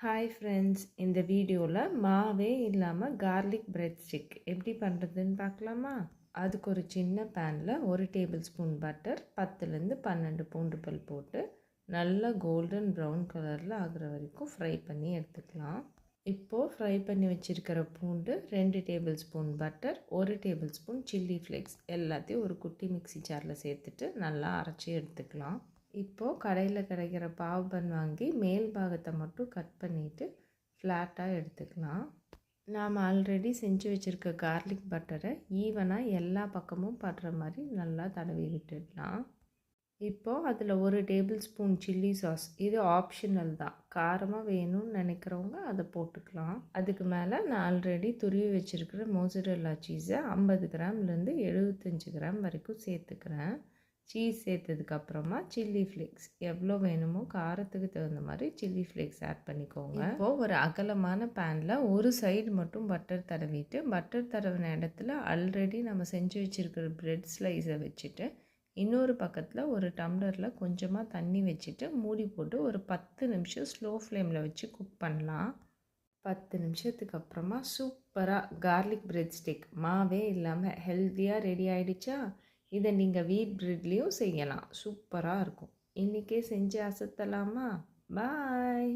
Hi friends, இந்த வீடியோவில் மாவே இல்லாமல் கார்லிக் பிரெட் ஸ்டிக் எப்படி பண்ணுறதுன்னு பார்க்கலாமா? அதுக்கு ஒரு சின்ன பேனில் 1 டேபிள் ஸ்பூன் பட்டர், 10லேருந்து 12 பூண்டு பல் போட்டு நல்லா கோல்டன் ப்ரௌன் கலரில் ஆகிற வரைக்கும் ஃப்ரை பண்ணி எடுத்துக்கலாம். இப்போது ஃப்ரை பண்ணி வச்சுருக்கிற பூண்டு, 2 table spoon butter, 1 table spoon chilli flakes எல்லாத்தையும் ஒரு குட்டி மிக்ஸி ஜாரில் சேர்த்துட்டு நல்லா அரைச்சி எடுத்துக்கலாம். இப்போது கடையில் கிடைக்கிற பாவ் பன் வாங்கி மேல் பாகத்தை மட்டும் கட் பண்ணிவிட்டு ஃப்ளாட்டாக எடுத்துக்கலாம். நாம் ஆல்ரெடி செஞ்சு வச்சுருக்க கார்லிக் பட்டரை ஈவனாக எல்லா பக்கமும் படுற மாதிரி நல்லா தடவி விட்டுடலாம். இப்போது அதில் 1 டேபிள் ஸ்பூன் சில்லி சாஸ், இது ஆப்ஷனல் தான், காரமாக வேணும்னு நினைக்கிறவங்க அதை போட்டுக்கலாம். அதுக்கு மேலே நான் ஆல்ரெடி துருவி வச்சுருக்கிற மோசரெல்லா சீஸை 50 கிராம்லேருந்து 75 கிராம் வரைக்கும் சேர்த்துக்கிறேன். சீஸ் சேர்த்ததுக்கப்புறமா சில்லி ஃப்ளேக்ஸ் எவ்வளோ வேணுமோ காரத்துக்கு தகுந்த மாதிரி சில்லி ஃப்ளேக்ஸ் ஆட் பண்ணிக்கோங்க. இப்போது ஒரு அகலமான பேனில் ஒரு சைடு மட்டும் பட்டர் தடவிட்டு, பட்டர் தடவின இடத்துல ஆல்ரெடி நம்ம செஞ்சு வச்சுருக்கிற ப்ரெட் ஸ்லைஸை வச்சுட்டு இன்னொரு பக்கத்தில் ஒரு டம்ளரில் கொஞ்சமாக தண்ணி வச்சுட்டு மூடி போட்டு ஒரு 10 நிமிஷம் ஸ்லோ ஃப்ளேமில் வச்சு குக் பண்ணலாம். 10 நிமிஷத்துக்கு அப்புறமா சூப்பராக கார்லிக் பிரெட் ஸ்டிக் மாவே இல்லாமல் ஹெல்த்தியாக ரெடி ஆகிடுச்சா? இதை நீங்கள் வீட் பிரெட்லேயும் செய்யலாம், சூப்பராக இருக்கும். இன்றைக்கே செஞ்சு அசத்தலாமா? பாய்.